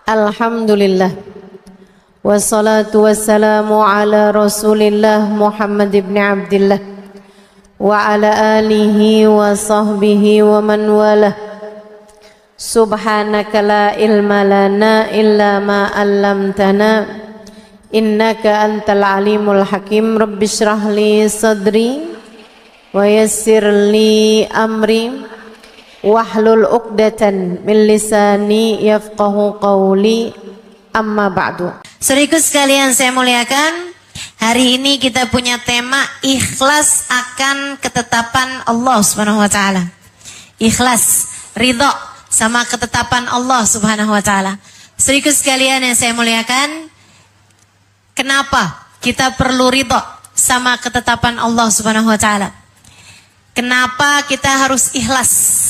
Alhamdulillah. Wassalatu wassalamu ala Rasulillah Muhammad ibn Abdillah wa ala alihi wa sahbihi wa man walah. Subhanaka la ilma lana illa ma 'allamtana innaka antal alimul hakim. Rabbi shrah li sadri wa yassir li amri wahlul 'uqdatan min lisani yafqahu qawli, amma ba'du. Saudaraku sekalian saya muliakan, hari ini kita punya tema ikhlas akan ketetapan Allah Subhanahu wa taala. Ikhlas, ridha sama ketetapan Allah Subhanahu wa taala. Saudaraku sekalian yang saya muliakan, kenapa kita perlu ridha sama ketetapan Allah Subhanahu wa taala? Kenapa kita harus ikhlas?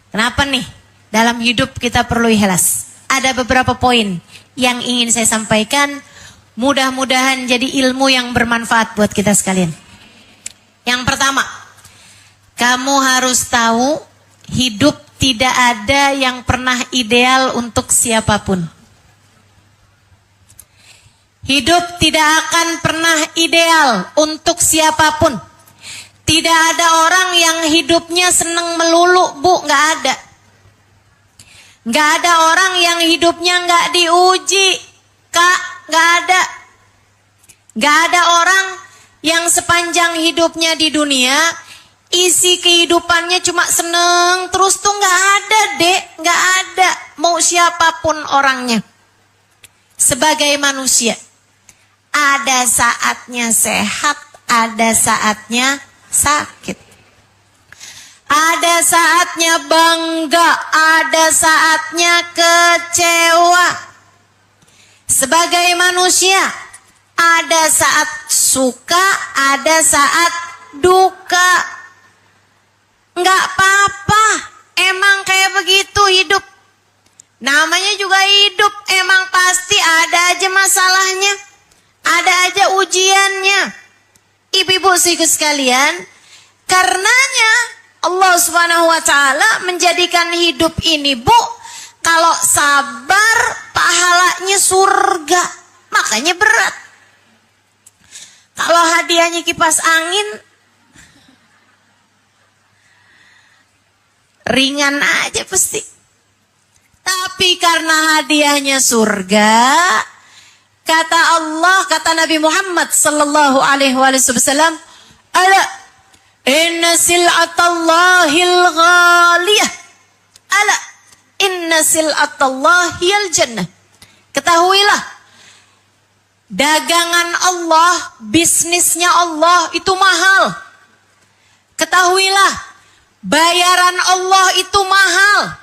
Kenapa nih dalam hidup kita perlu ikhlas? Ada beberapa poin yang ingin saya sampaikan. Mudah-mudahan jadi ilmu yang bermanfaat buat kita sekalian. Yang pertama, kamu harus tahu hidup tidak ada yang pernah ideal untuk siapapun. Hidup tidak akan pernah ideal untuk siapapun. Tidak ada orang yang hidupnya seneng melulu, Bu, nggak ada. Nggak ada orang yang hidupnya nggak diuji, Kak, nggak ada. Nggak ada orang yang sepanjang hidupnya di dunia, isi kehidupannya cuma seneng terus tuh nggak ada, Dek, nggak ada. Mau siapapun orangnya. Sebagai manusia, ada saatnya sehat, ada saatnya sakit. Ada saatnya bangga, ada saatnya kecewa. Sebagai manusia, ada saat suka, ada saat duka. Enggak apa-apa, emang kayak begitu hidup. Namanya juga hidup, emang pasti ada aja masalahnya, ada aja ujiannya. Ibu-ibu sekalian, karenanya Allah Subhanahu wa taala menjadikan hidup ini, Bu, kalau sabar pahalanya surga. Makanya berat. Kalau hadiahnya kipas angin ringan aja pasti. Tapi karena hadiahnya surga, kata Allah, kata Nabi Muhammad sallallahu alaihi wasallam, ala inna sil'atallahil ghaliyah, ala inna sil'atallahil jannah. Ketahuilah, dagangan Allah, bisnisnya Allah itu mahal. Ketahuilah, bayaran Allah itu mahal.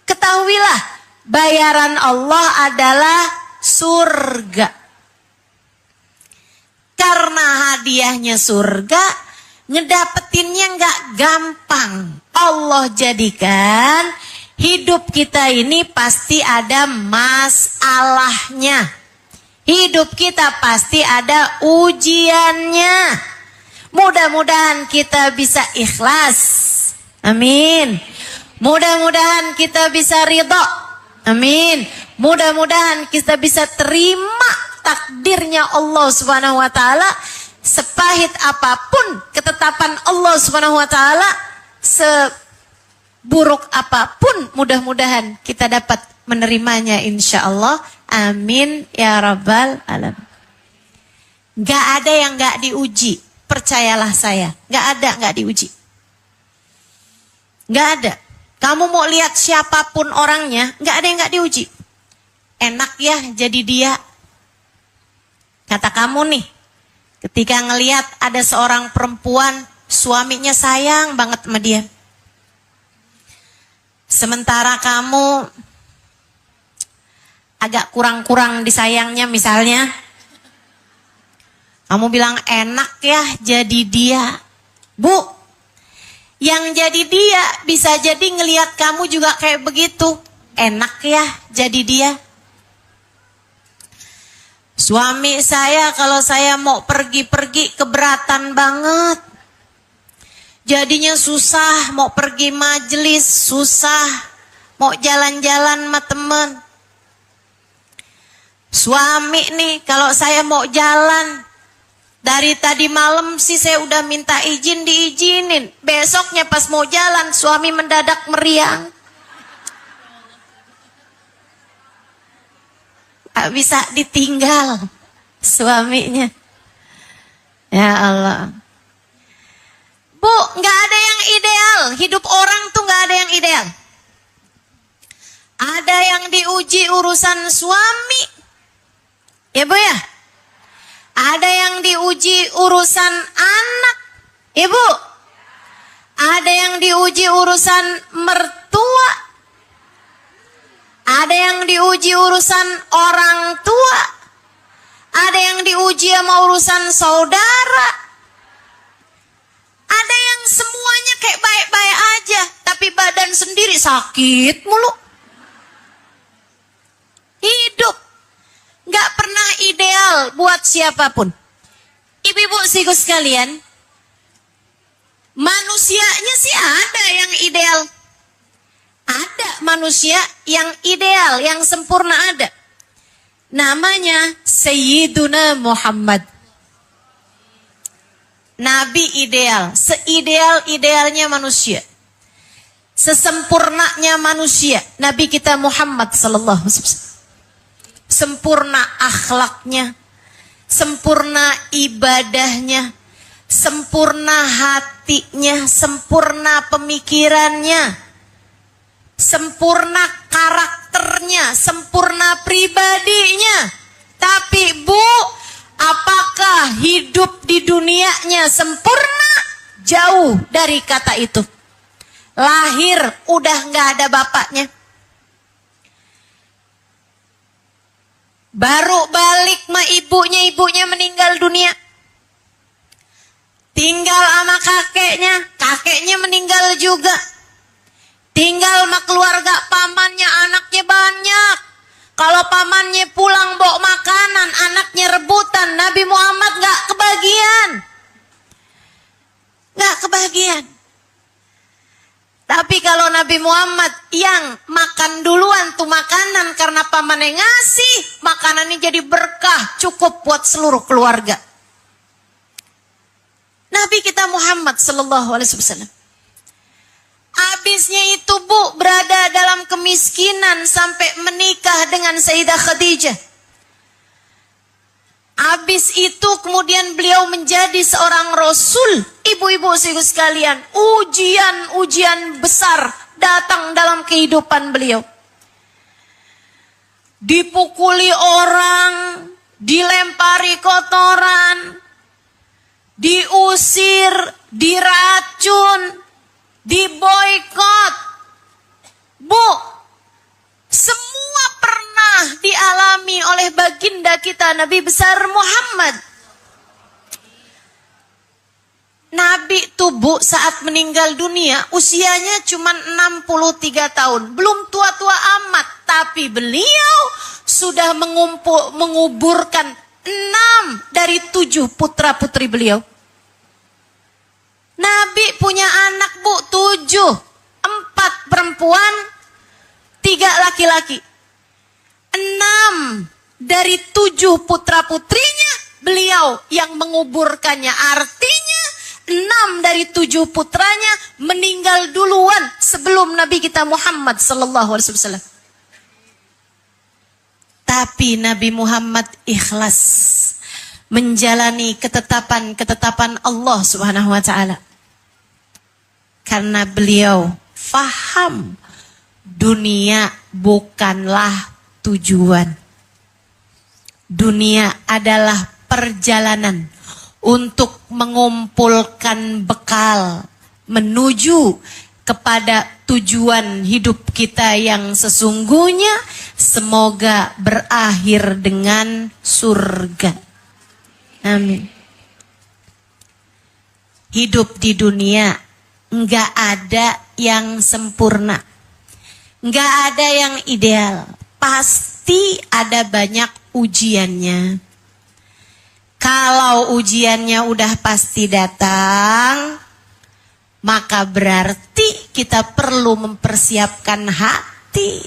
Ketahuilah, bayaran Allah adalah surga. Karena hadiahnya surga, ngedapetinnya nggak gampang. Allah jadikan hidup kita ini pasti ada masalahnya. Hidup kita pasti ada ujiannya. Mudah-mudahan kita bisa ikhlas. Amin. Mudah-mudahan kita bisa ridha. Amin. Mudah-mudahan kita bisa terima takdirnya Allah Subhanahu wa taala, sepahit apapun ketetapan Allah Subhanahu wa taala, seburuk apapun, mudah-mudahan kita dapat menerimanya insyaallah. Amin ya rabbal alamin. Gak ada yang gak diuji, percayalah saya. Gak ada gak diuji. Gak ada. Kamu mau lihat siapapun orangnya, gak ada yang gak diuji. Enak ya jadi dia. Kata kamu nih, ketika ngelihat ada seorang perempuan, suaminya sayang banget sama dia. Sementara kamu agak kurang-kurang disayangnya misalnya. Kamu bilang enak ya jadi dia. Bu, yang jadi dia bisa jadi ngelihat kamu juga kayak begitu. Enak ya jadi dia. Suami saya kalau saya mau pergi-pergi keberatan banget. Jadinya susah, mau pergi majelis susah, mau jalan-jalan sama temen. Suami nih, kalau saya mau jalan, dari tadi malam sih saya udah minta izin, diizinin. Besoknya pas mau jalan, suami mendadak meriang. Gak bisa ditinggal suaminya. Ya Allah. Bu, gak ada yang ideal. Hidup orang tuh gak ada yang ideal. Ada yang diuji urusan suami. Ya Bu ya? Ada yang diuji urusan anak. Ya Bu? Ada yang diuji urusan mertua. Ada yang diuji urusan orang tua. Ada yang diuji sama urusan saudara. Ada yang semuanya kayak baik-baik aja, tapi badan sendiri sakit mulu. Hidup gak pernah ideal buat siapapun. Ibu-ibu siku sekalian, manusianya sih ada yang ideal. Ada manusia yang ideal, yang sempurna ada. Namanya Sayyiduna Muhammad. Nabi ideal, seideal-idealnya manusia. Sesempurnanya manusia, Nabi kita Muhammad sallallahu alaihi wasallam. Sempurna akhlaknya, sempurna ibadahnya, sempurna hatinya, sempurna pemikirannya, sempurna karakternya, sempurna pribadinya. Tapi Bu, apakah hidup di dunianya sempurna? Jauh dari kata itu. Lahir udah gak ada bapaknya. Baru balik sama ibunya meninggal dunia. Tinggal sama kakeknya meninggal juga. Tinggal sama keluarga pamannya, anaknya banyak. Kalau pamannya pulang bawa makanan, anaknya rebutan. Nabi Muhammad gak kebagian. Gak kebagian. Tapi kalau Nabi Muhammad yang makan duluan tuh makanan karena pamannya ngasih, makanannya jadi berkah, cukup buat seluruh keluarga. Nabi kita Muhammad sallallahu alaihi wasallam. Habisnya itu Bu berada dalam kemiskinan sampai menikah dengan Sayyidah Khadijah. Habis itu kemudian beliau menjadi seorang Rasul. Ibu-ibu sekalian, ujian-ujian besar datang dalam kehidupan beliau. Dipukuli orang, dilempari kotoran, diusir, diracun, diboikot. Bu, semua pernah dialami oleh baginda kita Nabi besar Muhammad. Nabi tubuh saat meninggal dunia usianya cuma 63 tahun. Belum tua-tua amat, tapi beliau sudah menguburkan 6 dari 7 putra-putri beliau. Nabi punya anak Bu 7, 4 perempuan, 3 laki-laki. 6 dari 7 putra-putrinya beliau yang menguburkannya. Artinya 6 dari 7 putranya meninggal duluan sebelum Nabi kita Muhammad sallallahu alaihi wasallam. Tapi Nabi Muhammad ikhlas menjalani ketetapan-ketetapan Allah Subhanahu wa taala. Karena beliau faham dunia bukanlah tujuan. Dunia adalah perjalanan untuk mengumpulkan bekal menuju kepada tujuan hidup kita yang sesungguhnya, semoga berakhir dengan surga. Amin. Hidup di dunia enggak ada yang sempurna, enggak ada yang ideal, pasti ada banyak ujiannya. Kalau ujiannya udah pasti datang, maka berarti kita perlu mempersiapkan hati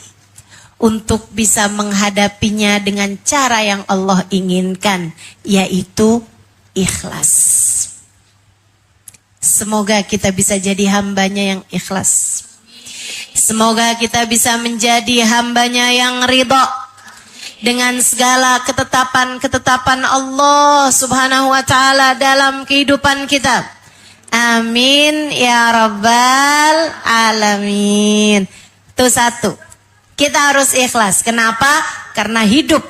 untuk bisa menghadapinya dengan cara yang Allah inginkan, yaitu ikhlas. Semoga kita bisa jadi hambanya yang ikhlas. Semoga kita bisa menjadi hambanya yang ridha dengan segala ketetapan-ketetapan Allah Subhanahu wa ta'ala dalam kehidupan kita. Amin ya rabbal alamin. Itu satu. Kita harus ikhlas. Kenapa? Karena hidup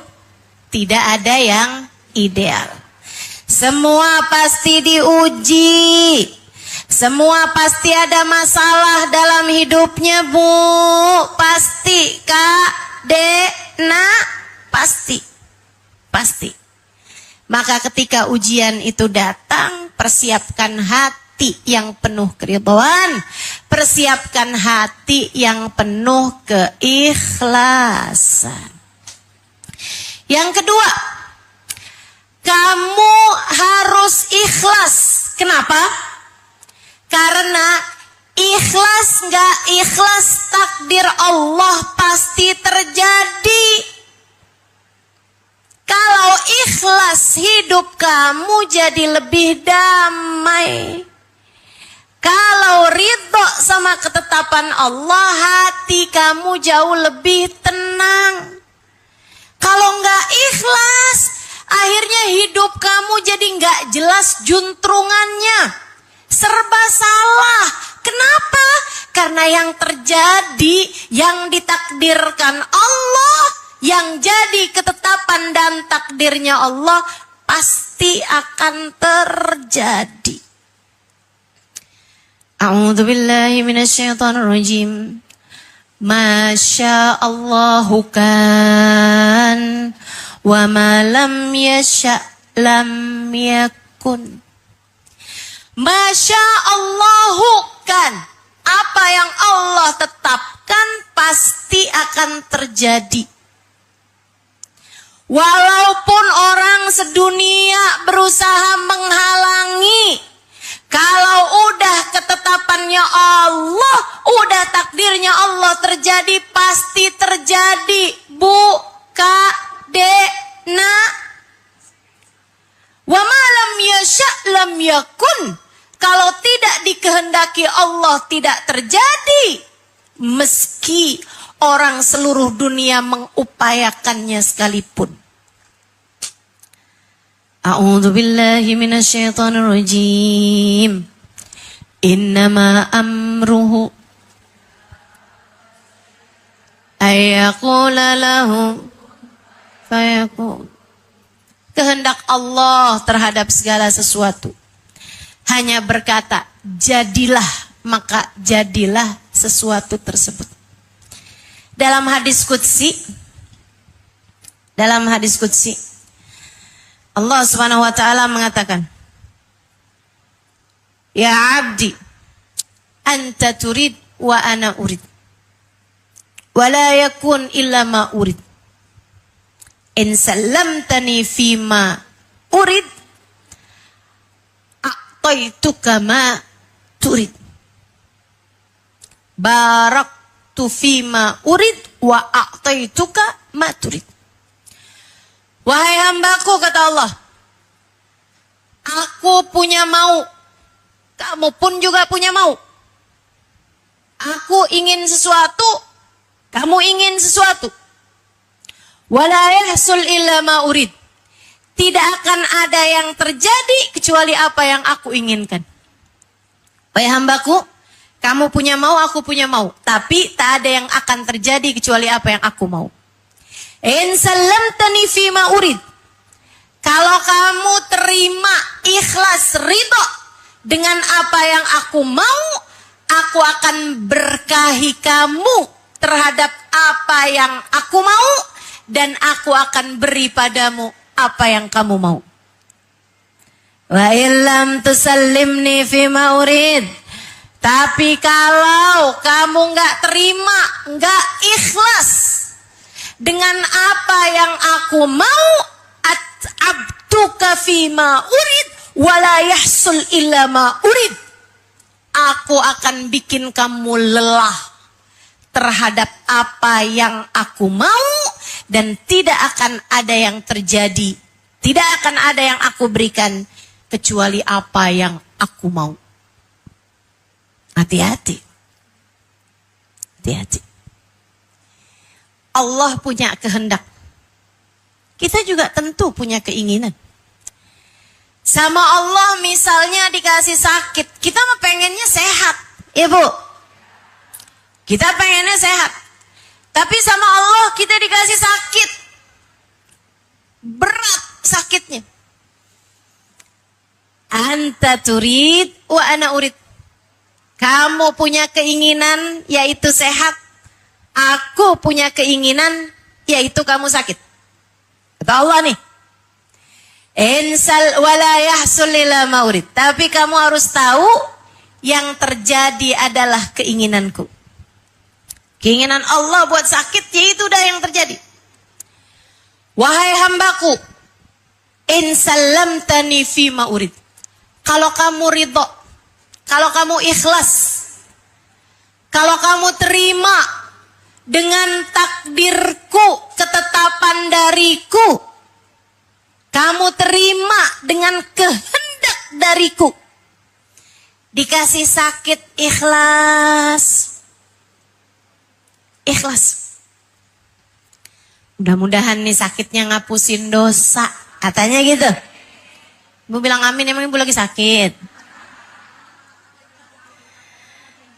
tidak ada yang ideal. Semua pasti diuji. Semua pasti ada masalah dalam hidupnya, Bu. Pasti, Kak, Dek, Nak, pasti. Pasti. Maka ketika ujian itu datang, persiapkan hati yang penuh keridhaan, persiapkan hati yang penuh keikhlasan. Yang kedua, kamu harus ikhlas. Kenapa? Karena ikhlas nggak ikhlas, takdir Allah pasti terjadi. Kalau ikhlas, hidup kamu jadi lebih damai. Kalau ridho sama ketetapan Allah, hati kamu jauh lebih tenang. Kalau nggak ikhlas, akhirnya hidup kamu jadi nggak jelas juntrungannya, serba salah. Kenapa? Karena yang terjadi, yang ditakdirkan Allah, yang jadi ketetapan dan takdirnya Allah, pasti akan terjadi. A'udzu billahi minasyaitonir rajim. Masya Allahu kan, wa ma lam yasha lam yakun. Masya Allahu kan, apa yang Allah tetapkan pasti akan terjadi. Walaupun orang sedunia berusaha menghalangi, kalau udah ketetapannya Allah, udah takdirnya Allah terjadi, pasti terjadi. Bu, Kak, Dek, Nak. Wa ma lam yasha lam yakun. Kalau tidak dikehendaki Allah, tidak terjadi. Meski orang seluruh dunia mengupayakannya sekalipun. A'udzu billahi minasyaitonir rajim. Innama amruhu ayyaqula lahu fayakun. Kehendak Allah terhadap segala sesuatu hanya berkata, jadilah, maka jadilah sesuatu tersebut. Dalam hadis qudsi, Allah Subhanahu wa ta'ala mengatakan, ya abdi, anta turid wa ana urid, wa la yakun illa ma urid. In sallamtani fima urid, a'taituka ma turid. Baraktu fima urid wa a'taituka ma turid. Wahai hambaku, kata Allah, aku punya mau, kamu pun juga punya mau. Aku ingin sesuatu, kamu ingin sesuatu. Wala yahsul illa ma urid. Tidak akan ada yang terjadi kecuali apa yang aku inginkan. Wahai hambaku, kamu punya mau, aku punya mau. Tapi tak ada yang akan terjadi kecuali apa yang aku mau. In sallamtani fima urid. Kalau kamu terima, ikhlas, ridho dengan apa yang aku mau, aku akan berkahi kamu terhadap apa yang aku mau, dan aku akan beri padamu apa yang kamu mau. Wa illam tusallimni fima urid. Tapi kalau kamu nggak terima, nggak ikhlas dengan apa yang aku mau, at'abtuka fima urid wala yahsul illa ma urid. Aku akan bikin kamu lelah terhadap apa yang aku mau, dan tidak akan ada yang terjadi, tidak akan ada yang aku berikan kecuali apa yang aku mau. Hati-hati. Hati-hati. Allah punya kehendak. Kita juga tentu punya keinginan. Sama Allah misalnya dikasih sakit, kita mah pengennya sehat, ya Bu? Kita pengennya sehat. Tapi sama Allah kita dikasih sakit. Berat sakitnya. Anta turid wa ana urid. Kamu punya keinginan yaitu sehat. Aku punya keinginan yaitu kamu sakit. Kata Allah nih. Insal wala yahsul lila maurid. Tapi kamu harus tahu yang terjadi adalah keinginanku. Keinginan Allah buat sakit, yaitu dah yang terjadi. Wahai hambaku, in sallamtani fi maurid. Kalau kamu ridho, kalau kamu ikhlas, kalau kamu terima dengan takdirku, ketetapan dariku, kamu terima dengan kehendak dariku, dikasih sakit, ikhlas. Ikhlas. Mudah-mudahan nih sakitnya ngapusin dosa. Katanya gitu. Ibu bilang amin, emang ibu lagi sakit?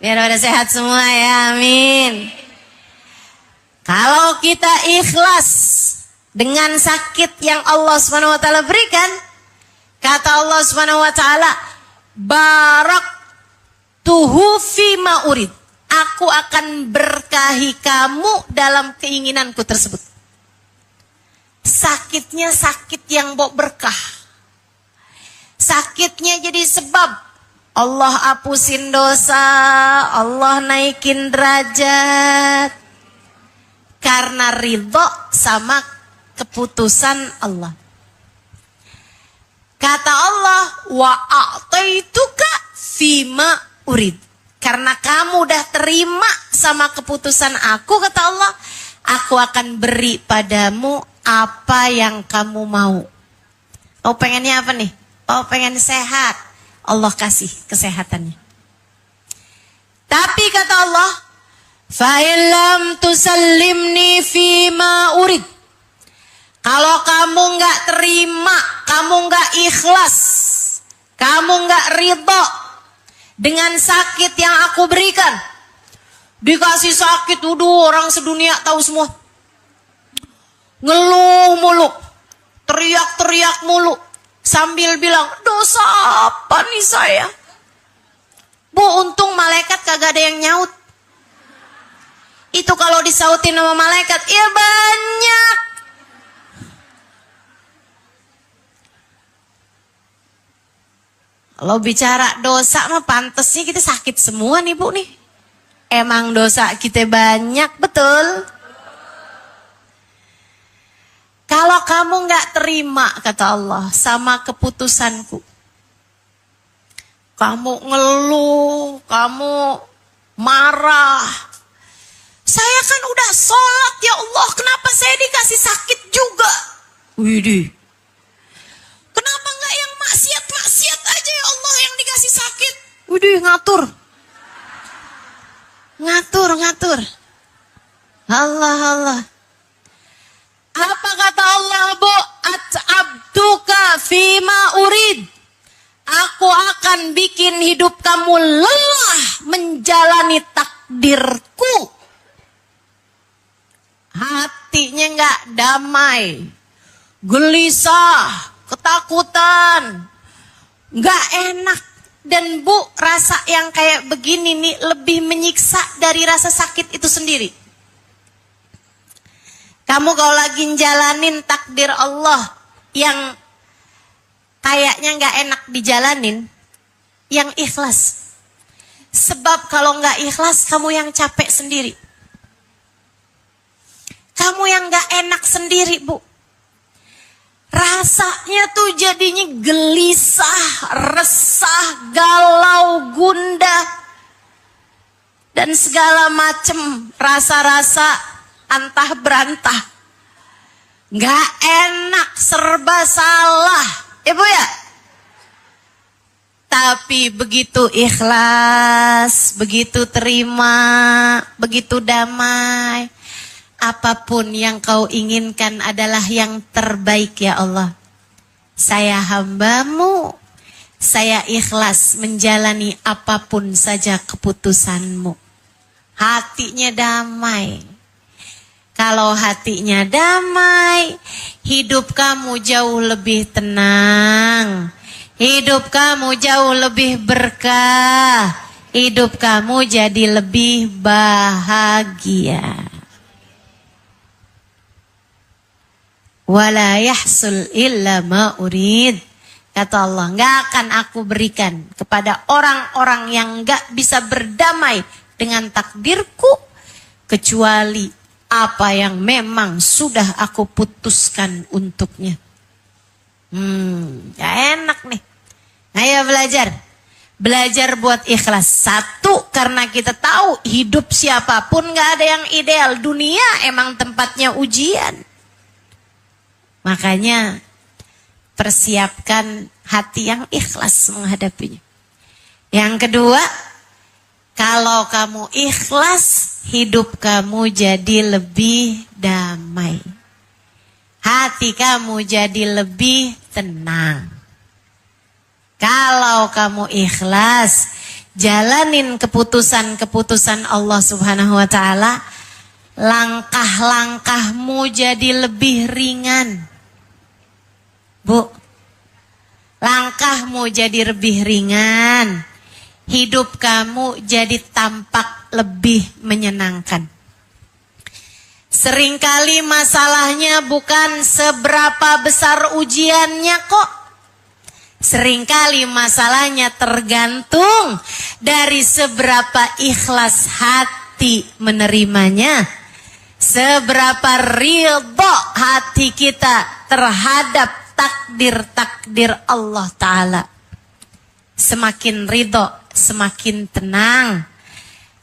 Biar pada sehat semua ya, amin. Kalau kita ikhlas dengan sakit yang Allah SWT berikan, kata Allah SWT, barak tuhu fima urid. Aku akan berkahi kamu dalam keinginanku tersebut. Sakitnya sakit yang bawa berkah. Sakitnya jadi sebab Allah hapusin dosa, Allah naikin derajat. Karena ridho sama keputusan Allah. Kata Allah, wa a'taituka fima urid. Karena kamu udah terima sama keputusan aku, kata Allah, aku akan beri padamu apa yang kamu mau. Oh, pengennya apa nih? Oh, pengen sehat. Allah kasih kesehatannya. Tapi kata Allah, fa illam tusallimni fima urid. Kalau kamu nggak terima, kamu nggak ikhlas, kamu nggak ridho dengan sakit yang aku berikan. Dikasih sakit, orang sedunia tahu semua. Ngeluh mulu, teriak-teriak mulu, sambil bilang, dosa apa nih saya? Bu, untung malaikat kagak ada yang nyaut. Itu kalau disautin sama malaikat, ya banyak. Kalau bicara dosa mah pantesnya kita sakit semua nih Bu nih. Emang dosa kita banyak, betul? Kalau kamu nggak terima, kata Allah, sama keputusanku, kamu ngeluh, kamu marah. Saya kan udah sholat, ya Allah, kenapa saya dikasih sakit juga? Widih. Kenapa nggak yang maksiat-maksiat aja ya Allah yang dikasih sakit? Widih, ngatur. Ngatur. Allah. Apa kata Allah, Bu? At'abtuka fima urid. Aku akan bikin hidup kamu lelah menjalani takdirku. Hatinya nggak damai, gelisah, ketakutan, nggak enak. Dan Bu, rasa yang kayak begini nih lebih menyiksa dari rasa sakit itu sendiri. Kamu kalau lagi jalanin takdir Allah yang kayaknya nggak enak dijalanin, yang ikhlas. Sebab kalau nggak ikhlas, kamu yang capek sendiri. Kamu yang nggak enak sendiri, Bu. Rasanya tuh jadinya gelisah, resah, galau, gundah. dan segala macam rasa-rasa antah berantah. Gak enak, serba salah. Ibu ya? Tapi begitu ikhlas, begitu terima, begitu damai. Apapun yang kau inginkan adalah yang terbaik ya Allah. Saya hambamu, saya ikhlas menjalani apapun saja keputusanmu. Hatinya damai. Kalau hatinya damai, hidup kamu jauh lebih tenang. Hidup kamu jauh lebih berkah. Hidup kamu jadi lebih bahagia. Wala yahsul illa ma urid. Kata Allah, enggak akan aku berikan kepada orang-orang yang enggak bisa berdamai dengan takdirku kecuali apa yang memang sudah aku putuskan untuknya. Gak enak nih. Ayo belajar. Belajar buat ikhlas. Satu, karena kita tahu hidup siapapun gak ada yang ideal. Dunia emang tempatnya ujian. Makanya persiapkan hati yang ikhlas menghadapinya. Yang kedua, kalau kamu ikhlas, hidup kamu jadi lebih damai. Hati kamu jadi lebih tenang. Kalau kamu ikhlas, jalanin keputusan-keputusan Allah Subhanahu wa Ta'ala, langkah-langkahmu jadi lebih ringan. Bu, langkahmu jadi lebih ringan. Hidup kamu jadi tampak lebih menyenangkan. Seringkali masalahnya bukan seberapa besar ujiannya kok. Seringkali masalahnya tergantung dari seberapa ikhlas hati menerimanya. Seberapa ridho hati kita terhadap takdir-takdir Allah Ta'ala. Semakin ridho, semakin tenang.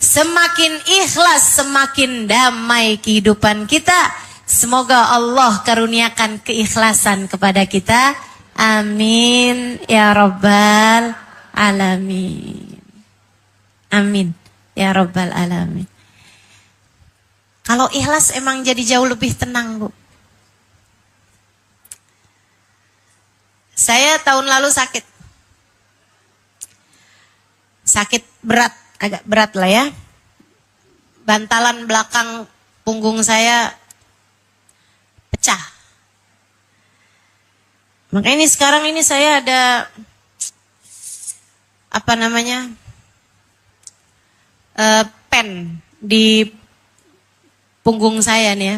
Semakin ikhlas, semakin damai kehidupan kita. Semoga Allah karuniakan keikhlasan kepada kita. Amin ya rabbal alamin. Amin ya rabbal alamin. Kalau ikhlas emang jadi jauh lebih tenang, Bu. Saya tahun lalu sakit. Sakit berat. Agak berat lah ya. Bantalan belakang punggung saya pecah. Makanya sekarang ini saya ada pen di punggung saya nih ya.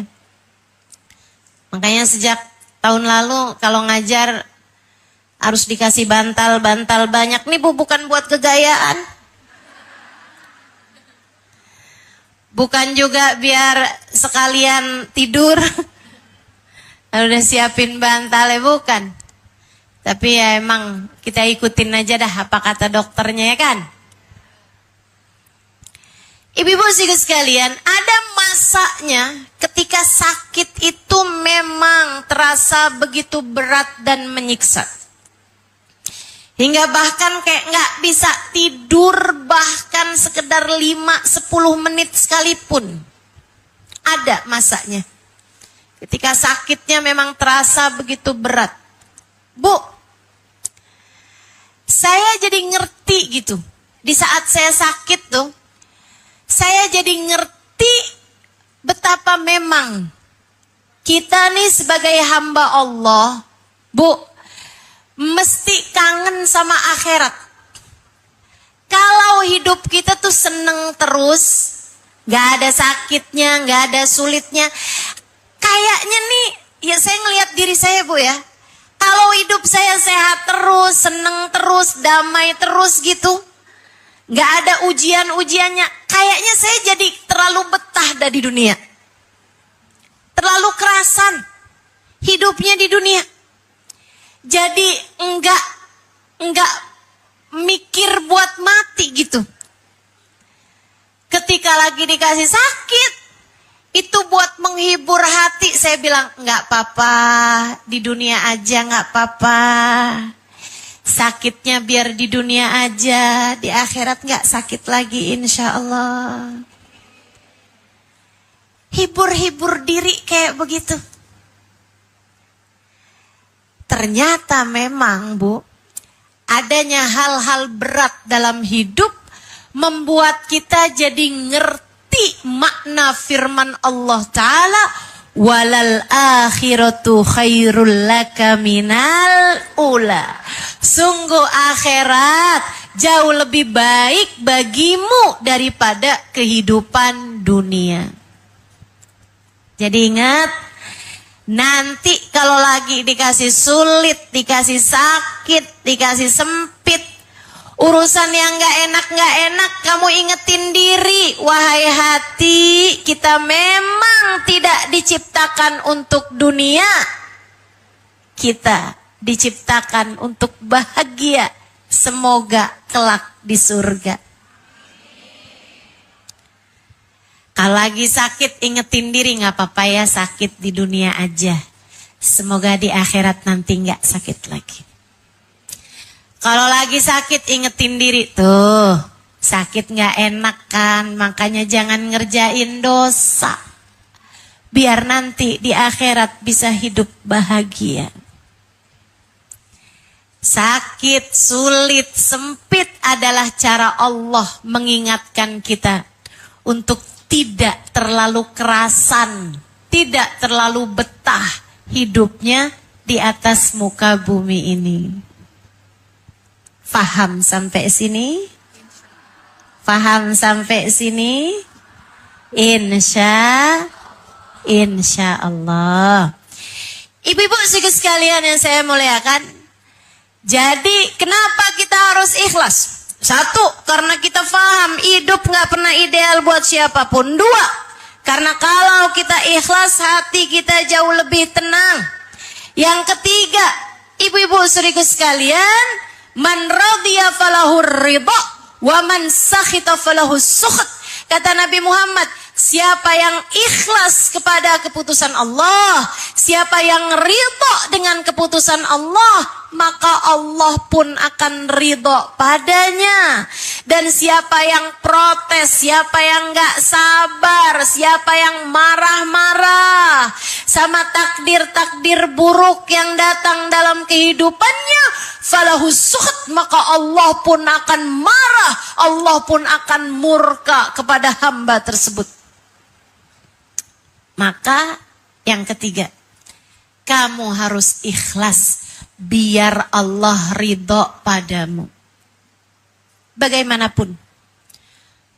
Makanya sejak tahun lalu kalau ngajar harus dikasih bantal banyak. Nih Bu, bukan buat kegayaan. Bukan juga biar sekalian tidur. Udah siapin bantalnya, bukan. Tapi ya emang kita ikutin aja dah apa kata dokternya ya kan. Ibu-ibu sekalian, ada masanya ketika sakit itu memang terasa begitu berat dan menyiksa. Hingga bahkan kayak gak bisa tidur bahkan sekedar 5-10 menit sekalipun. Ada masanya. Ketika sakitnya memang terasa begitu berat. Bu, saya jadi ngerti gitu. Di saat saya sakit tuh, saya jadi ngerti betapa memang kita nih sebagai hamba Allah, Bu, mesti kangen sama akhirat. Kalau hidup kita tuh seneng terus, gak ada sakitnya, gak ada sulitnya. Kayaknya nih, ya saya ngelihat diri saya Bu ya. Kalau hidup saya sehat terus, seneng terus, damai terus gitu. Gak ada ujian-ujiannya. Kayaknya saya jadi terlalu betah di dunia. Terlalu kerasan hidupnya di dunia. Jadi enggak mikir buat mati gitu. Ketika lagi dikasih sakit, itu buat menghibur hati. Saya bilang, enggak apa-apa, di dunia aja enggak apa-apa. Sakitnya biar di dunia aja, di akhirat enggak sakit lagi insya Allah. Hibur-hibur diri kayak begitu. Ternyata memang Bu, adanya hal-hal berat dalam hidup membuat kita jadi ngerti makna firman Allah Ta'ala, walal akhiratu khairul laka minal ula. Sungguh akhirat jauh lebih baik bagimu daripada kehidupan dunia. Jadi ingat, nanti kalau lagi dikasih sulit, dikasih sakit, dikasih sempit, urusan yang gak enak, kamu ingetin diri, wahai hati, kita memang tidak diciptakan untuk dunia. Kita diciptakan untuk bahagia, semoga kelak di surga. Kalau lagi sakit, ingetin diri, gak apa-apa ya sakit di dunia aja. Semoga di akhirat nanti gak sakit lagi. Kalau lagi sakit, ingetin diri, tuh sakit gak enak kan, makanya jangan ngerjain dosa. Biar nanti di akhirat bisa hidup bahagia. Sakit, sulit, sempit adalah cara Allah mengingatkan kita untuk tidak terlalu kerasan, tidak terlalu betah hidupnya di atas muka bumi ini. Faham sampai sini? Faham sampai sini? Insya Allah. Ibu-ibu sekalian yang saya muliakan, jadi kenapa kita harus ikhlas? Satu, karena kita paham hidup gak pernah ideal buat siapapun. Dua, karena kalau kita ikhlas hati kita jauh lebih tenang. Yang ketiga, ibu-ibu saudaraku sekalian, man radhiya falahur ridha wa man sakhita falahus sukht. Kata Nabi Muhammad, siapa yang ikhlas kepada keputusan Allah, siapa yang ridha dengan keputusan Allah, maka Allah pun akan ridha padanya. Dan siapa yang protes, siapa yang gak sabar, siapa yang marah-marah sama takdir-takdir buruk yang datang dalam kehidupannya, falahus sukht, maka Allah pun akan marah, Allah pun akan murka kepada hamba tersebut. Maka yang ketiga, kamu harus ikhlas biar Allah ridho padamu. Bagaimanapun,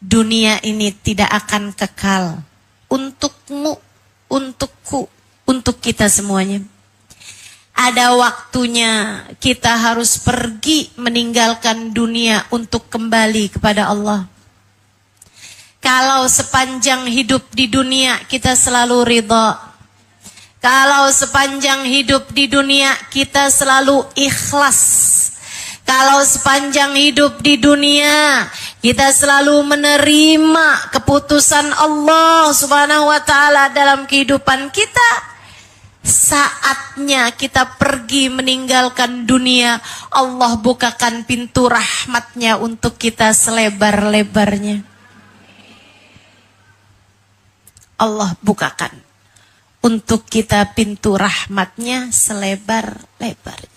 dunia ini tidak akan kekal untukmu, untukku, untuk kita semuanya. Ada waktunya kita harus pergi meninggalkan dunia untuk kembali kepada Allah. Kalau sepanjang hidup di dunia kita selalu ridha, kalau sepanjang hidup di dunia kita selalu ikhlas, kalau sepanjang hidup di dunia kita selalu menerima keputusan Allah Subhanahu wa Ta'ala dalam kehidupan kita, saatnya kita pergi meninggalkan dunia, Allah bukakan pintu rahmatnya untuk kita selebar-lebarnya. Allah bukakan untuk kita pintu rahmatnya selebar-lebarnya.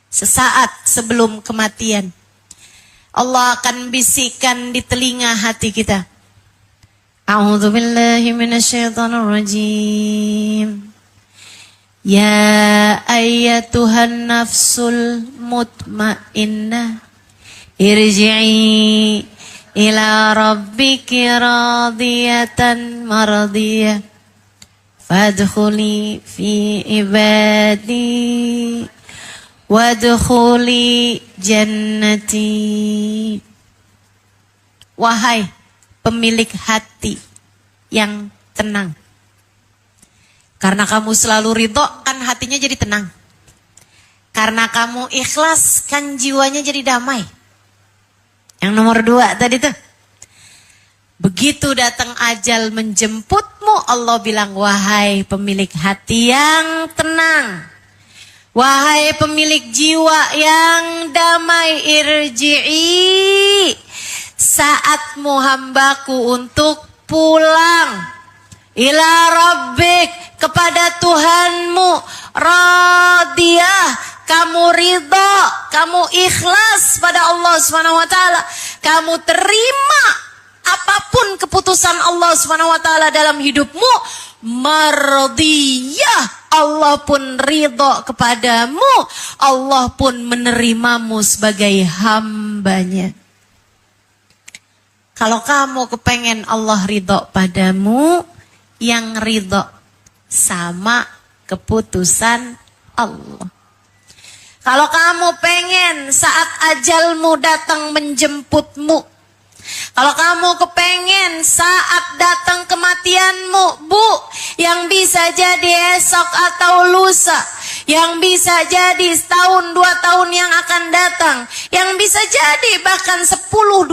Sesaat sebelum kematian, Allah akan bisikkan di telinga hati kita, A'udzu billahi minasyaitonir rajim. Ya ayyatuhan nafsul mutmainnah, irji'i ila rabbiki radiyatan mardiyah, fadkhuli fi ibadi wadkhuli jannati. Wahai pemilik hati yang tenang, karena kamu selalu ridho kan hatinya jadi tenang. Karena kamu ikhlas kan jiwanya jadi damai. Yang nomor 2 tadi tuh, Begitu datang ajal menjemputmu, Allah bilang, wahai pemilik hati yang tenang, wahai pemilik jiwa yang damai, irji'i, saatmu hambaku untuk pulang. Ila rabbik, kepada Tuhanmu, radiyah, kamu ridha, kamu ikhlas pada Allah Subhanahu wa taala, kamu terima apapun keputusan Allah Subhanahu wa taala dalam hidupmu, mardiyah, Allah pun ridha kepadamu, Allah pun menerimamu sebagai hambanya. Kalau kamu kepengen Allah ridha padamu, yang ridha sama keputusan Allah. Kalau kamu pengen saat ajalmu datang menjemputmu, kalau kamu kepengen saat datang kematianmu, Bu, yang bisa jadi esok atau lusa, yang bisa jadi setahun 2 tahun yang akan datang, yang bisa jadi bahkan 10-20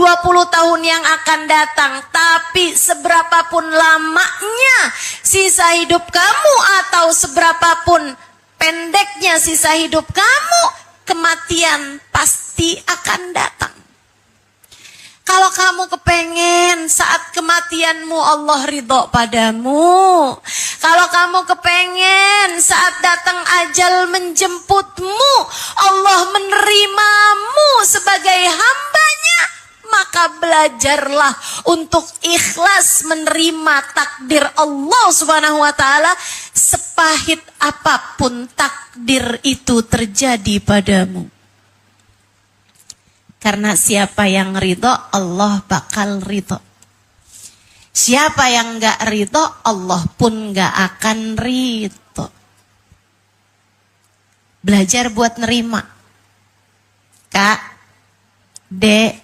tahun yang akan datang, tapi seberapapun lamanya sisa hidup kamu atau seberapapun pendeknya sisa hidup kamu, kematian pasti akan datang. Kalau kamu kepengen saat kematianmu Allah ridho padamu, kalau kamu kepengen saat datang ajal menjemputmu Allah menerimamu sebagai hambanya, maka belajarlah untuk ikhlas menerima takdir Allah Subhanahu wa taala, sepahit apapun takdir itu terjadi padamu. Karena siapa yang ridho, Allah bakal ridho. Siapa yang gak ridho, Allah pun gak akan ridho. Belajar buat nerima. Kak, Dek,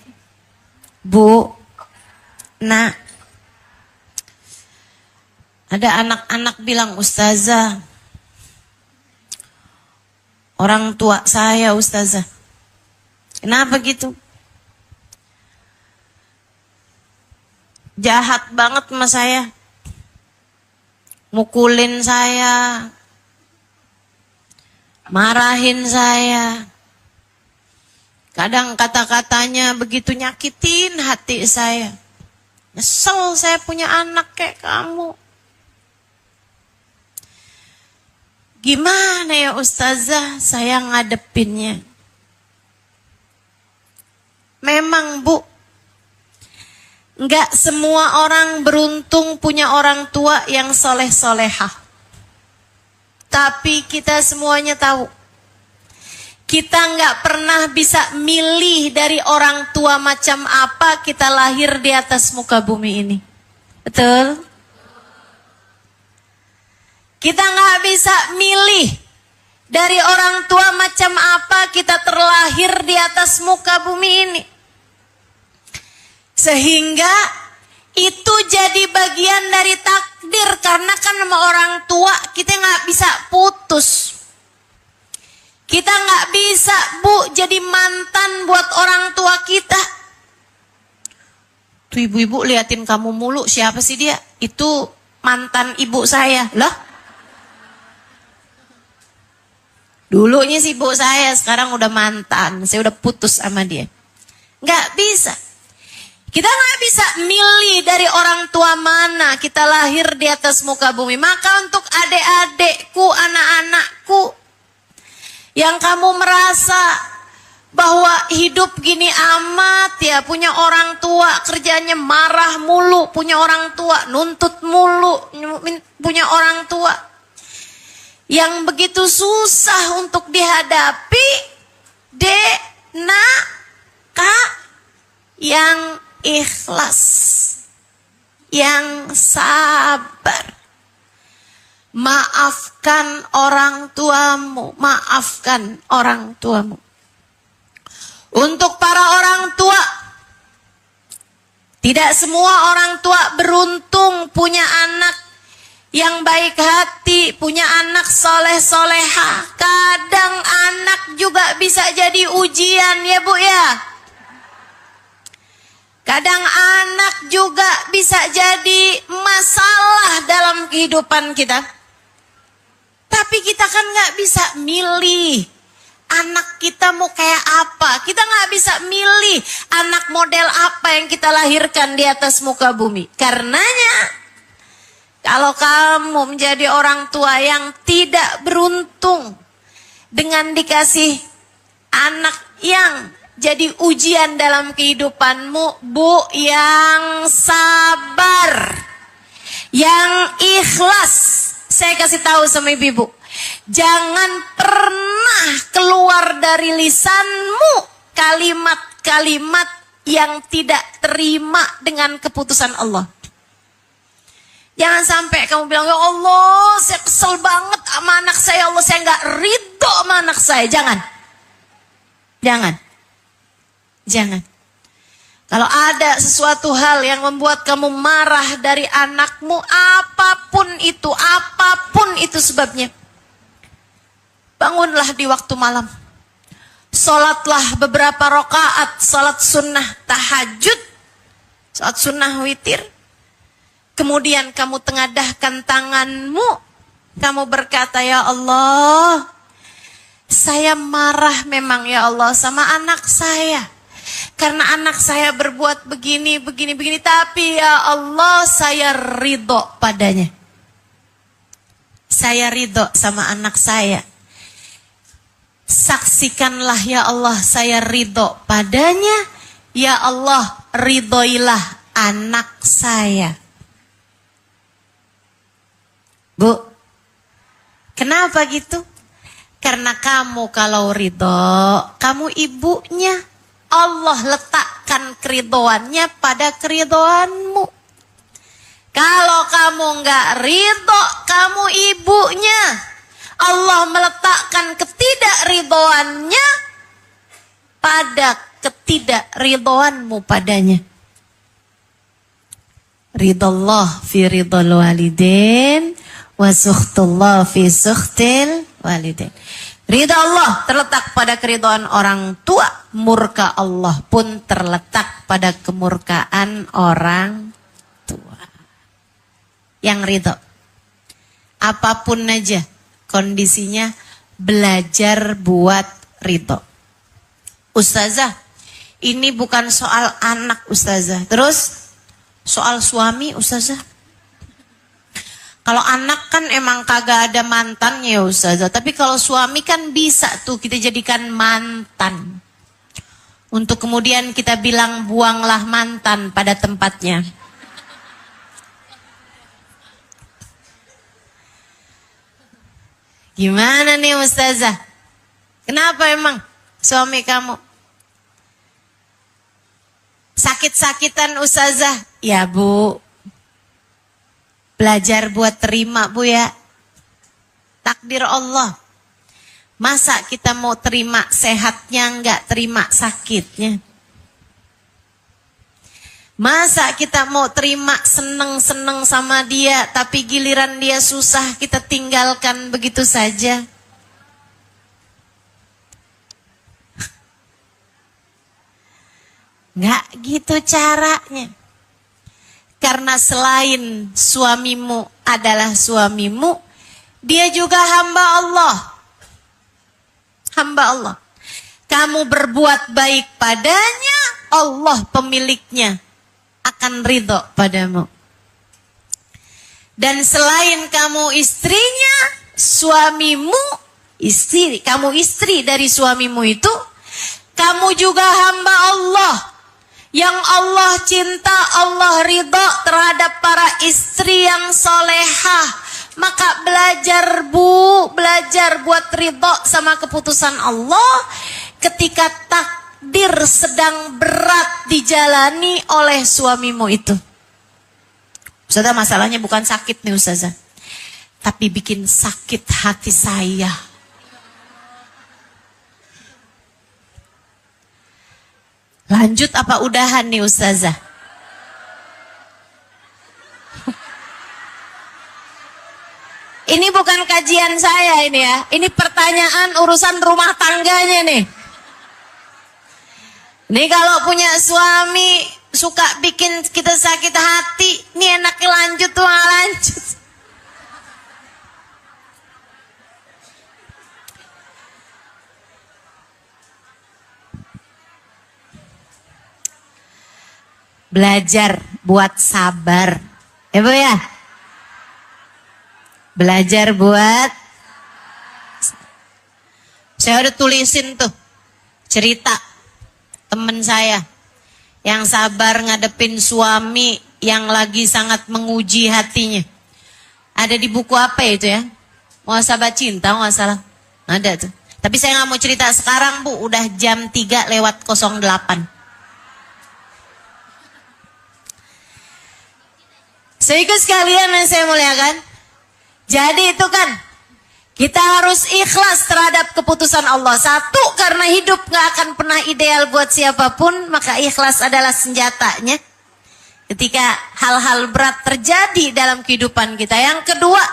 Bu, Nak. Ada anak-anak bilang, Ustazah, orang tua saya Ustazah, kenapa gitu? Jahat banget sama saya. Mukulin saya. Marahin saya. Kadang kata-katanya begitu nyakitin hati saya. Nyesel saya punya anak kayak kamu. Gimana ya Ustazah saya ngadepinnya? Memang Bu, enggak semua orang beruntung punya orang tua yang soleh-solehah. Tapi kita semuanya tahu, kita enggak pernah bisa milih dari orang tua macam apa kita lahir di atas muka bumi ini. Betul? Kita enggak bisa milih dari orang tua macam apa kita terlahir di atas muka bumi ini. Sehingga itu jadi bagian dari takdir. Karena kan sama orang tua kita nggak bisa putus. Kita nggak bisa Bu jadi mantan buat orang tua kita. Tuh ibu-ibu liatin kamu mulu, siapa sih dia? Itu mantan ibu saya. Lah? Dulunya sih ibu saya, sekarang udah mantan. Saya udah putus sama dia. Nggak bisa. Kita nggak bisa milih dari orang tua mana kita lahir di atas muka bumi. Maka untuk adik-adikku, anak-anakku, yang kamu merasa bahwa hidup gini amat ya, punya orang tua kerjanya marah mulu, punya orang tua nuntut mulu, punya orang tua yang begitu susah untuk dihadapi, Dek, Nak, Kak, yang ikhlas, yang sabar. Maafkan orang tuamu, maafkan orang tuamu. Untuk para orang tua, tidak semua orang tua beruntung punya anak yang baik hati, punya anak soleh-soleha. Kadang anak juga bisa jadi ujian ya Bu ya. Kadang anak juga bisa jadi masalah dalam kehidupan kita. Tapi kita kan nggak bisa milih anak kita mau kayak apa. Kita nggak bisa milih anak model apa yang kita lahirkan di atas muka bumi. Karenanya, kalau kamu menjadi orang tua yang tidak beruntung dengan dikasih anak yang jadi ujian dalam kehidupanmu, Bu, yang sabar, yang ikhlas. Saya kasih tahu sama ibu-ibu, jangan pernah keluar dari lisanmu kalimat-kalimat yang tidak terima dengan keputusan Allah. Jangan sampai kamu bilang, ya Allah, saya kesel banget sama anak saya, ya Allah, saya nggak ridho sama anak saya. Jangan. Jangan. Kalau ada sesuatu hal yang membuat kamu marah dari anakmu, apapun itu sebabnya, bangunlah di waktu malam. Sholatlah beberapa rakaat, sholat sunnah tahajud, sholat sunnah witir. Kemudian kamu tengadahkan tanganmu, kamu berkata, ya Allah, saya marah memang ya Allah sama anak saya. Karena anak saya berbuat begini, tapi ya Allah, saya ridho padanya. Saya ridho sama anak saya. Saksikanlah ya Allah, saya ridho padanya. Ya Allah, ridhoilah anak saya. Bu, kenapa gitu? Karena kamu kalau ridho, kamu ibunya. Allah letakkan keridhoannya pada keridhoanmu. Kalau kamu nggak ridho, kamu ibunya. Allah meletakkan ketidakridhoannya pada ketidakridhoanmu padanya. Ridallah fi ridal walidain wa sukhtullah fi sukhtil walidain. Ridha Allah terletak pada keridhaan orang tua, murka Allah pun terletak pada kemurkaan orang tua. Yang ridho, apapun aja kondisinya, belajar buat ridho. Ustazah, ini bukan soal anak Ustazah. Terus soal suami Ustazah. Kalau anak kan emang kagak ada mantannya Ustazah. Tapi kalau suami kan bisa tuh kita jadikan mantan. Untuk kemudian kita bilang buanglah mantan pada tempatnya. Gimana nih Ustazah? Kenapa emang suami kamu? Sakit-sakitan Ustazah? Ya Bu, belajar buat terima Bu ya. Takdir Allah. Masa kita mau terima sehatnya, enggak terima sakitnya? Masa kita mau terima seneng-seneng sama dia, tapi giliran dia susah kita tinggalkan begitu saja? Enggak gitu caranya. Karena selain suamimu adalah suamimu, dia juga hamba Allah. Hamba Allah. Kamu berbuat baik padanya, Allah pemiliknya akan ridho padamu. Dan selain kamu istrinya, suamimu, kamu istri dari suamimu itu, kamu juga hamba Allah. Yang Allah cinta, Allah ridho terhadap para istri yang solehah. Maka belajar Bu, belajar buat ridho sama keputusan Allah ketika takdir sedang berat dijalani oleh suamimu itu. Ustazah, masalahnya bukan sakit nih Ustazah, tapi bikin sakit hati saya. Lanjut apa udahan nih Ustazah? Ini bukan kajian saya ini ya. Ini pertanyaan urusan rumah tangganya nih. Ini kalau punya suami suka bikin kita sakit hati. Nih enaknya lanjut tuh, lanjut. Belajar buat sabar. Ya Bu ya? Belajar buat. Saya udah tulisin tuh cerita temen saya yang sabar ngadepin suami yang lagi sangat menguji hatinya. Ada di buku apa itu ya? Muhasabah Cinta nggak salah. Ada tuh. Tapi saya nggak mau cerita sekarang Bu, udah jam 3:08. Sehingga sekalian yang saya muliakan, jadi itu kan kita harus ikhlas terhadap keputusan Allah. Satu, karena hidup gak akan pernah ideal buat siapapun, maka ikhlas adalah senjatanya ketika hal-hal berat terjadi dalam kehidupan kita. Yang kedua,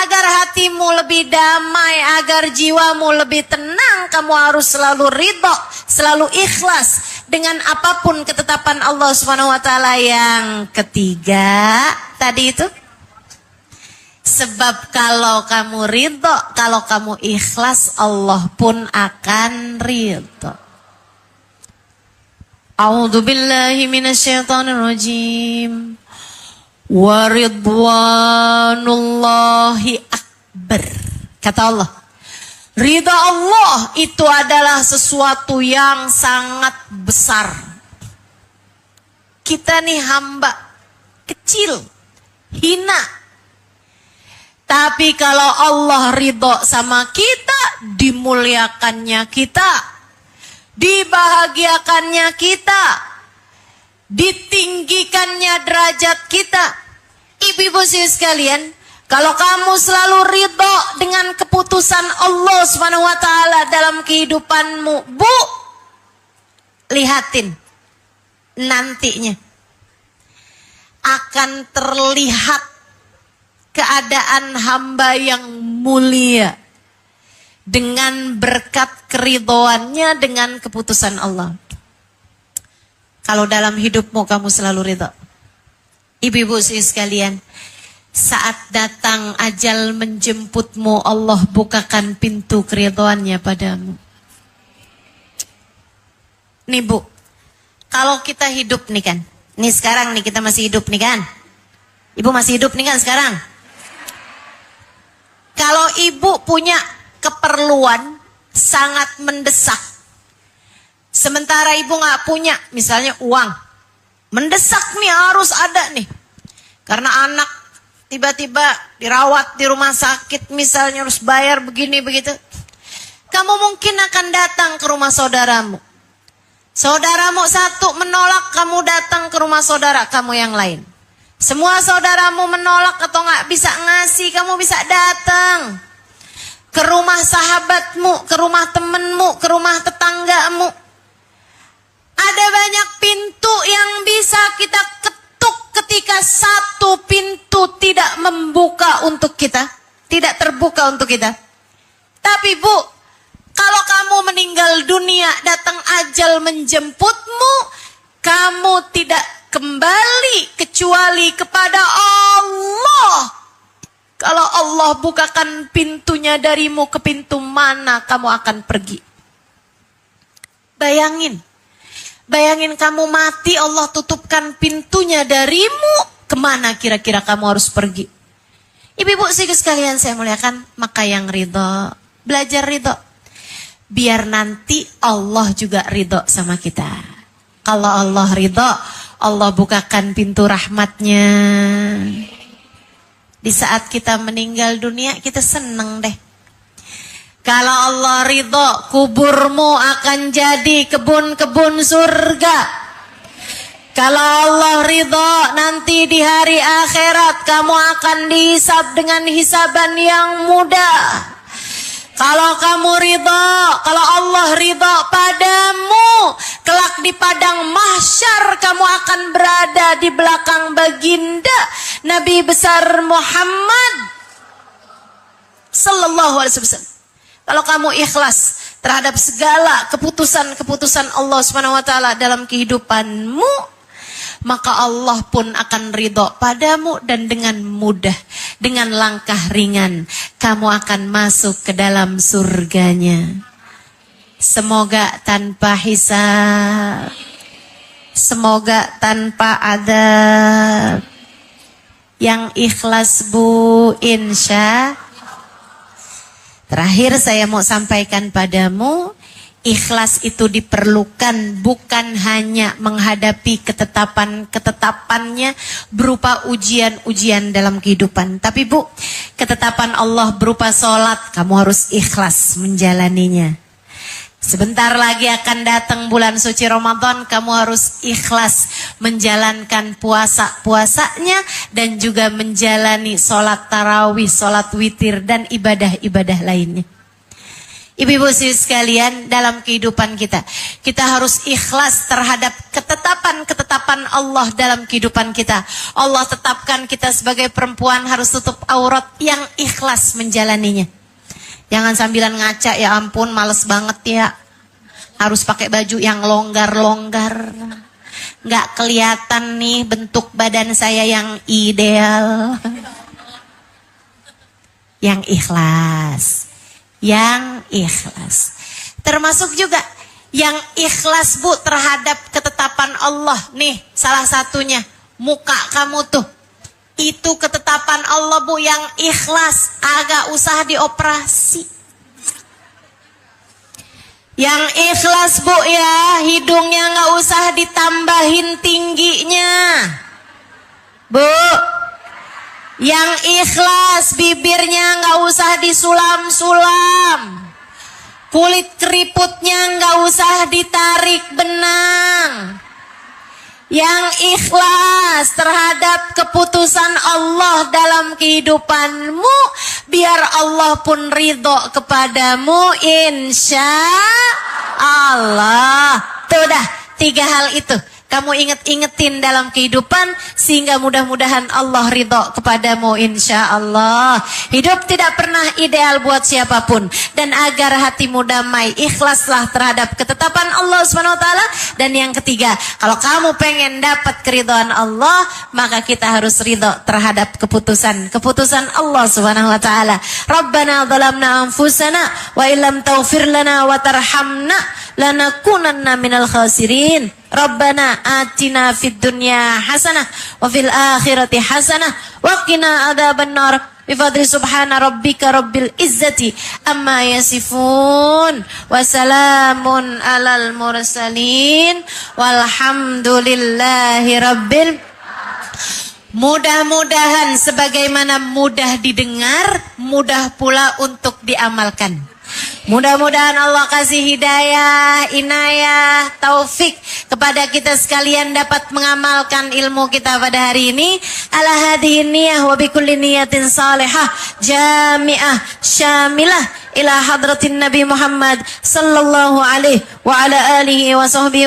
agar hatimu lebih damai, agar jiwamu lebih tenang, kamu harus selalu ridho, selalu ikhlas dengan apapun ketetapan Allah SWT. Yang ketiga, tadi itu, sebab kalau kamu ridho, kalau kamu ikhlas, Allah pun akan ridho. A'udzu billahi minasyaitonir rajim. Wa ridwanullahi akbar. Kata Allah, ridha Allah itu adalah sesuatu yang sangat besar. Kita nih hamba kecil, hina. Tapi kalau Allah ridho sama kita, dimuliakannya kita, dibahagiakannya kita, ditinggikannya derajat kita. Ibu-ibu sekalian, kalau kamu selalu ridho dengan keputusan Allah SWT dalam kehidupanmu, Bu, lihatin nantinya akan terlihat keadaan hamba yang mulia dengan berkat keridhoannya dengan keputusan Allah. Kalau dalam hidupmu kamu selalu ridho, ibu-ibu sekalian, saat datang ajal menjemputmu, Allah bukakan pintu keridhoannya padamu. Nih Bu, kalau kita hidup nih kan, nih sekarang nih kita masih hidup nih kan, Ibu masih hidup nih kan sekarang. Kalau Ibu punya keperluan sangat mendesak, sementara Ibu nggak punya, misalnya uang, mendesak nih harus ada nih, karena anak tiba-tiba dirawat di rumah sakit, misalnya harus bayar begini begitu. Kamu mungkin akan datang ke rumah saudaramu. Saudaramu satu menolak, kamu datang ke rumah saudara kamu yang lain. Semua saudaramu menolak atau nggak bisa ngasih, kamu bisa datang ke rumah sahabatmu, ke rumah temenmu, ke rumah tetanggamu. Ada banyak pintu yang bisa kita ketuk ketika satu pintu tidak membuka untuk kita, tidak terbuka untuk kita. Tapi Bu, kalau kamu meninggal dunia, datang ajal menjemputmu, kamu tidak kembali kecuali kepada Allah. Kalau Allah bukakan pintunya darimu, ke pintu mana kamu akan pergi? Bayangin kamu mati, Allah tutupkan pintunya darimu, kemana kira-kira kamu harus pergi? Ibu-ibu sekalian saya muliakan, maka yang ridho, belajar ridho, biar nanti Allah juga ridho sama kita. Kalau Allah ridho, Allah bukakan pintu rahmatnya. Di saat kita meninggal dunia, kita seneng deh. Kalau Allah ridho, kuburmu akan jadi kebun-kebun surga. Kalau Allah ridho, nanti di hari akhirat kamu akan dihisab dengan hisaban yang mudah. Kalau kamu ridho, kalau Allah ridho padamu, kelak di padang mahsyar kamu akan berada di belakang baginda Nabi besar Muhammad sallallahu alaihi wasallam. Kalau kamu ikhlas terhadap segala keputusan-keputusan Allah SWT dalam kehidupanmu, maka Allah pun akan ridho padamu dan dengan mudah, dengan langkah ringan kamu akan masuk ke dalam surganya. Semoga tanpa hisab, semoga tanpa adab. Yang ikhlas Bu, insya. Terakhir saya mau sampaikan padamu, ikhlas itu diperlukan bukan hanya menghadapi ketetapannya berupa ujian-ujian dalam kehidupan. Tapi Bu, ketetapan Allah berupa sholat, kamu harus ikhlas menjalaninya. Sebentar lagi akan datang bulan suci Ramadan, kamu harus ikhlas menjalankan puasanya dan juga menjalani sholat tarawih, sholat witir, dan ibadah-ibadah lainnya. Ibu-ibu sekalian, dalam kehidupan kita harus ikhlas terhadap ketetapan Allah dalam kehidupan kita. Allah tetapkan kita sebagai perempuan harus tutup aurat, yang ikhlas menjalaninya. Jangan sambilan ngaca, ya ampun males banget ya. Harus pakai baju yang longgar-longgar. Nggak kelihatan nih bentuk badan saya yang ideal. Yang ikhlas. Yang ikhlas. Termasuk juga yang ikhlas Bu terhadap ketetapan Allah. Nih salah satunya, muka kamu tuh. Itu ketetapan Allah Bu yang ikhlas, agak usah dioperasi. Yang ikhlas Bu ya, hidungnya nggak usah ditambahin tingginya. Bu, yang ikhlas bibirnya nggak usah disulam-sulam. Kulit keriputnya nggak usah ditarik benang. Yang ikhlas terhadap keputusan Allah dalam kehidupanmu, biar Allah pun ridho kepadamu, insya Allah. Tuh dah, 3 hal itu kamu inget-ingetin dalam kehidupan, sehingga mudah-mudahan Allah ridho kepadamu, insya Allah. Hidup tidak pernah ideal buat siapapun, dan agar hatimu damai, ikhlaslah terhadap ketetapan Allah SWT. Dan yang ketiga, kalau kamu pengen dapat keridhaan Allah, maka kita harus ridho terhadap keputusan Allah SWT. Rabbana zalamna anfusana wa illam taghfir lana wa tarhamna lanakunanna minal khasirin. Rabbana atina fid dunya hasanah wa fil akhirati hasanah wa qina adzabannar. Bifadli subhana rabbika rabbil izzati amma yasifun wa salamun alal mursalin walhamdulillahi rabbil. Mudah-mudahan sebagaimana mudah didengar, mudah pula untuk diamalkan. Mudah-mudahan Allah kasih hidayah, inayah, taufik kepada kita sekalian dapat mengamalkan ilmu kita pada hari ini. Ala hadhihi niyah wa bikulli niyatin salihah jami'ah syamilah ila hadratin Nabi Muhammad sallallahu alaihi wa ala alihi wa sahbihi